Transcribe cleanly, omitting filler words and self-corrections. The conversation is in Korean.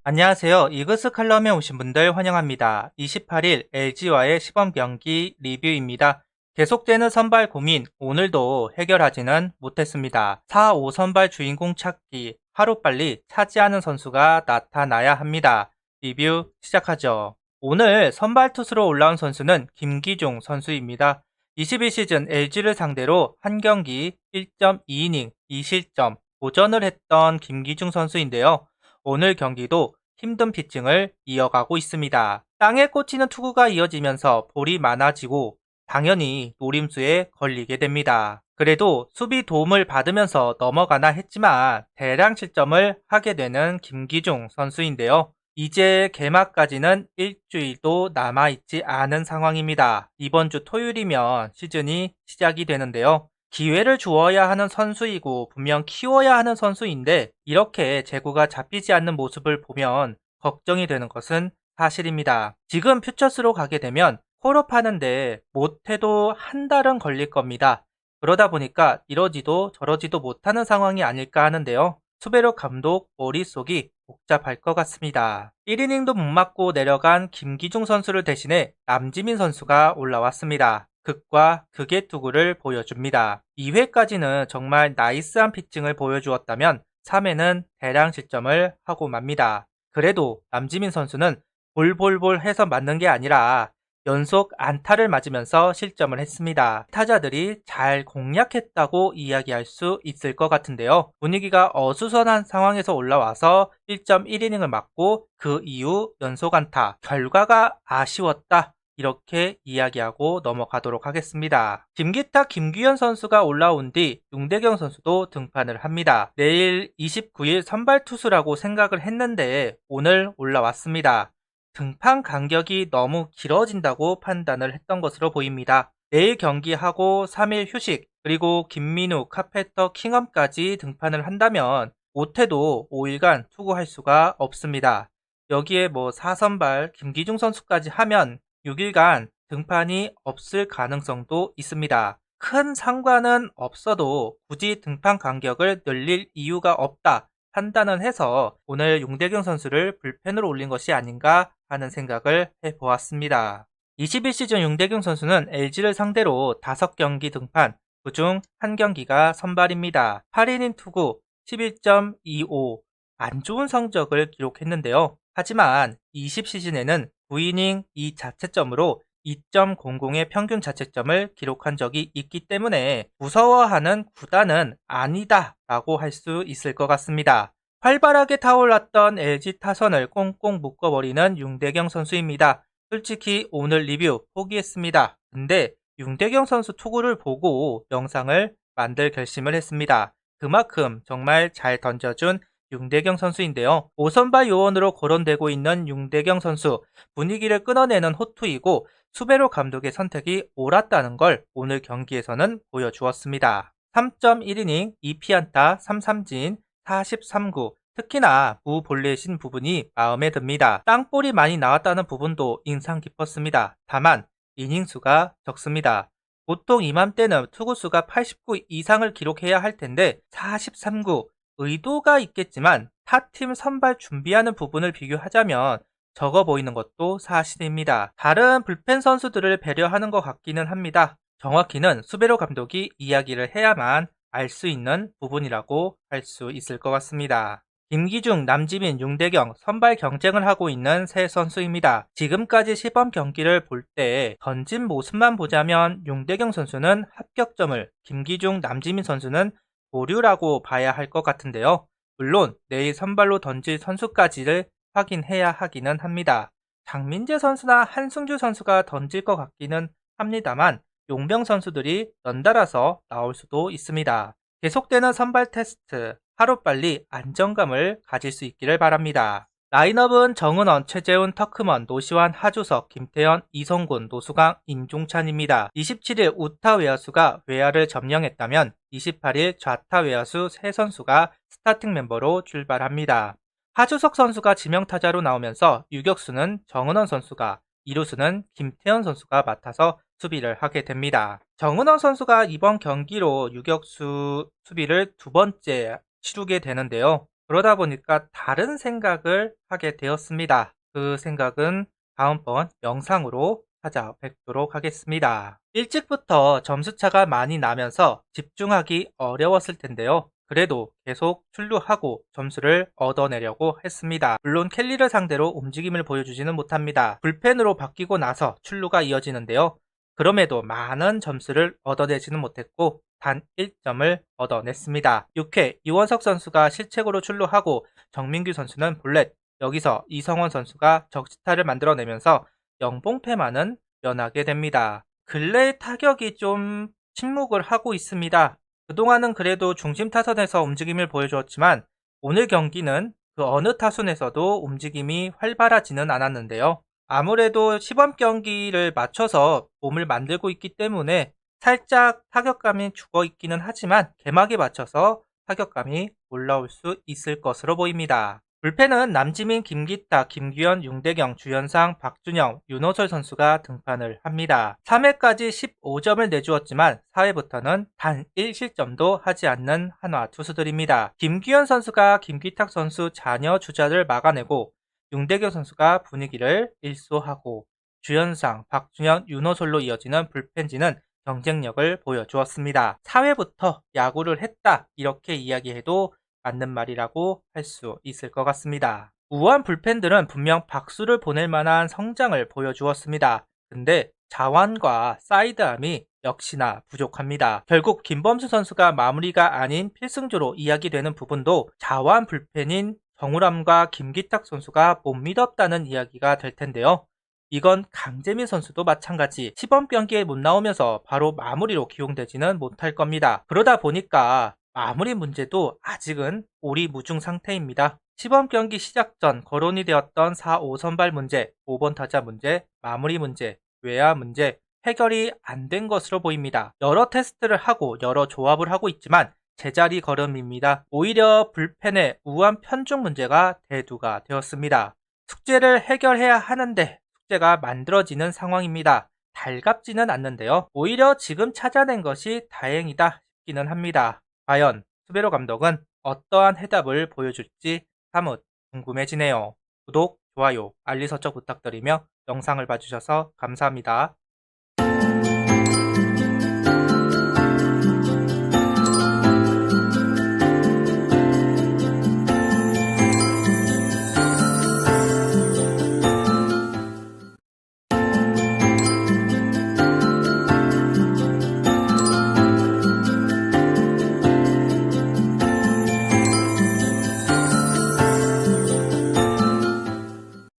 안녕하세요. 이그스 칼럼에 오신 분들 환영합니다. 28일 LG와의 시범 경기 리뷰입니다. 계속되는 선발 고민, 오늘도 해결하지는 못했습니다. 4, 5 선발 주인공 찾기, 하루빨리 차지하는 선수가 나타나야 합니다. 리뷰 시작하죠. 오늘 선발 투수로 올라온 선수는 김기중 선수입니다. 21시즌 LG를 상대로 한 경기 1.2이닝 2실점 도전을 했던 김기중 선수인데요. 오늘 경기도 힘든 피칭을 이어가고 있습니다. 땅에 꽂히는 투구가 이어지면서 볼이 많아지고 당연히 노림수에 걸리게 됩니다. 그래도 수비 도움을 받으면서 넘어가나 했지만 대량 실점을 하게 되는 김기중 선수인데요. 이제 개막까지는 일주일도 남아있지 않은 상황입니다. 이번 주 토요일이면 시즌이 시작이 되는데요. 기회를 주어야 하는 선수이고 분명 키워야 하는 선수인데 이렇게 제구가 잡히지 않는 모습을 보면 걱정이 되는 것은 사실입니다. 지금 퓨처스로 가게 되면 콜업하는데 못해도 한 달은 걸릴 겁니다. 그러다 보니까 이러지도 저러지도 못하는 상황이 아닐까 하는데요. 수베로 감독 머릿속이 복잡할 것 같습니다. 1이닝도 못 맞고 내려간 김기중 선수를 대신해 남지민 선수가 올라왔습니다. 극과 극의 투구를 보여줍니다. 2회까지는 정말 나이스한 피칭을 보여주었다면 3회는 대량 실점을 하고 맙니다. 그래도 남지민 선수는 볼볼볼 해서 맞는 게 아니라 연속 안타를 맞으면서 실점을 했습니다. 타자들이 잘 공략했다고 이야기할 수 있을 것 같은데요. 분위기가 어수선한 상황에서 올라와서 1.1이닝을 맞고 그 이후 연속 안타, 결과가 아쉬웠다. 이렇게 이야기하고 넘어가도록 하겠습니다. 김기탁, 김규현 선수가 올라온 뒤 윤대경 선수도 등판을 합니다. 내일 29일 선발 투수라고 생각을 했는데 오늘 올라왔습니다. 등판 간격이 너무 길어진다고 판단을 했던 것으로 보입니다. 내일 경기하고 3일 휴식, 그리고 김민우, 카페터, 킹엄까지 등판을 한다면 못해도 5일간 투구할 수가 없습니다. 여기에 4선발 김기중 선수까지 하면 6일간 등판이 없을 가능성도 있습니다. 큰 상관은 없어도 굳이 등판 간격을 늘릴 이유가 없다 판단을 해서 오늘 윤대경 선수를 불펜으로 올린 것이 아닌가 하는 생각을 해보았습니다. 21시즌 윤대경 선수는 LG를 상대로 5경기 등판, 그중 1경기가 선발입니다. 8이닝 투구 11.25, 안 좋은 성적을 기록했는데요. 하지만 20시즌에는 9이닝 2자책점으로 2.00의 평균 자책점을 기록한 적이 있기 때문에 무서워하는 구단은 아니다 라고 할 수 있을 것 같습니다. 활발하게 타올랐던 LG 타선을 꽁꽁 묶어버리는 윤대경 선수입니다. 솔직히 오늘 리뷰 포기했습니다. 근데 윤대경 선수 투구를 보고 영상을 만들 결심을 했습니다. 그만큼 정말 잘 던져준 윤대경 선수인데요. 5선발 요원으로 거론되고 있는 윤대경 선수, 분위기를 끊어내는 호투이고 수베로 감독의 선택이 옳았다는 걸 오늘 경기에서는 보여주었습니다. 3.1이닝 2피안타 3삼진 43구, 특히나 무볼넷인 부분이 마음에 듭니다. 땅볼이 많이 나왔다는 부분도 인상 깊었습니다. 다만 이닝 수가 적습니다. 보통 이맘때는 투구수가 89 이상을 기록해야 할 텐데 43구, 의도가 있겠지만 타팀 선발 준비하는 부분을 비교하자면 적어 보이는 것도 사실입니다. 다른 불펜 선수들을 배려하는 것 같기는 합니다. 정확히는 수베로 감독이 이야기를 해야만 알 수 있는 부분이라고 할 수 있을 것 같습니다. 김기중, 남지민, 윤대경 선발 경쟁을 하고 있는 세 선수입니다. 지금까지 시범 경기를 볼 때 던진 모습만 보자면 윤대경 선수는 합격점을, 김기중, 남지민 선수는 보류라고 봐야 할 것 같은데요. 물론 내일 선발로 던질 선수까지를 확인해야 하기는 합니다. 장민재 선수나 한승주 선수가 던질 것 같기는 합니다만 용병 선수들이 연달아서 나올 수도 있습니다. 계속되는 선발 테스트, 하루빨리 안정감을 가질 수 있기를 바랍니다. 라인업은 정은원, 최재훈, 터크먼, 노시환, 하주석, 김태현, 이성군, 노수강, 임종찬입니다. 27일 우타 외야수가 외야를 점령했다면 28일 좌타 외야수 세 선수가 스타팅 멤버로 출발합니다. 하주석 선수가 지명타자로 나오면서 유격수는 정은원 선수가, 이루수는 김태현 선수가 맡아서 수비를 하게 됩니다. 정은원 선수가 이번 경기로 유격수 수비를 두 번째 치르게 되는데요. 그러다 보니까 다른 생각을 하게 되었습니다. 그 생각은 다음번 영상으로 찾아뵙도록 하겠습니다. 일찍부터 점수차가 많이 나면서 집중하기 어려웠을 텐데요. 그래도 계속 출루하고 점수를 얻어내려고 했습니다. 물론 켈리를 상대로 움직임을 보여주지는 못합니다. 불펜으로 바뀌고 나서 출루가 이어지는데요. 그럼에도 많은 점수를 얻어내지는 못했고 단 1점을 얻어냈습니다. 6회 이원석 선수가 실책으로 출루하고 정민규 선수는 볼넷, 여기서 이성원 선수가 적시타를 만들어내면서 영봉패만은 면하게 됩니다. 근래 타격이 좀 침묵을 하고 있습니다. 그동안은 그래도 중심 타선에서 움직임을 보여주었지만 오늘 경기는 그 어느 타순에서도 움직임이 활발하지는 않았는데요. 아무래도 시범 경기를 맞춰서 몸을 만들고 있기 때문에 살짝 타격감이 죽어 있기는 하지만 개막에 맞춰서 타격감이 올라올 수 있을 것으로 보입니다. 불펜은 남지민, 김기탁, 김규현, 윤대경, 주현상, 박준영, 윤호설 선수가 등판을 합니다. 3회까지 15점을 내주었지만 4회부터는 단 1실점도 하지 않는 한화 투수들입니다. 김규현 선수가 김기탁 선수 잔여 주자를 막아내고 윤대경 선수가 분위기를 일소하고 주현상, 박준영, 윤호설로 이어지는 불펜진은 경쟁력을 보여주었습니다. 4회부터 야구를 했다 이렇게 이야기해도 맞는 말이라고 할 수 있을 것 같습니다. 우한 불펜들은 분명 박수를 보낼 만한 성장을 보여주었습니다. 근데 자완과 사이드암이 역시나 부족합니다. 결국 김범수 선수가 마무리가 아닌 필승조로 이야기되는 부분도 자완 불펜인 정우람과 김기탁 선수가 못 믿었다는 이야기가 될 텐데요. 이건 강재민 선수도 마찬가지 시범 경기에 못 나오면서 바로 마무리로 기용되지는 못할 겁니다. 그러다 보니까 마무리 문제도 아직은 오리무중 상태입니다. 시범 경기 시작 전 거론이 되었던 4, 5 선발 문제, 5번 타자 문제, 마무리 문제, 외야 문제 해결이 안 된 것으로 보입니다. 여러 테스트를 하고 여러 조합을 하고 있지만 제자리 걸음입니다. 오히려 불펜의 우한 편중 문제가 대두가 되었습니다. 숙제를 해결해야 하는데 숙제가 만들어지는 상황입니다. 달갑지는 않는데요. 오히려 지금 찾아낸 것이 다행이다 싶기는 합니다. 과연 수베로 감독은 어떠한 해답을 보여줄지 사뭇 궁금해지네요. 구독, 좋아요, 알림 설정 부탁드리며 영상을 봐주셔서 감사합니다.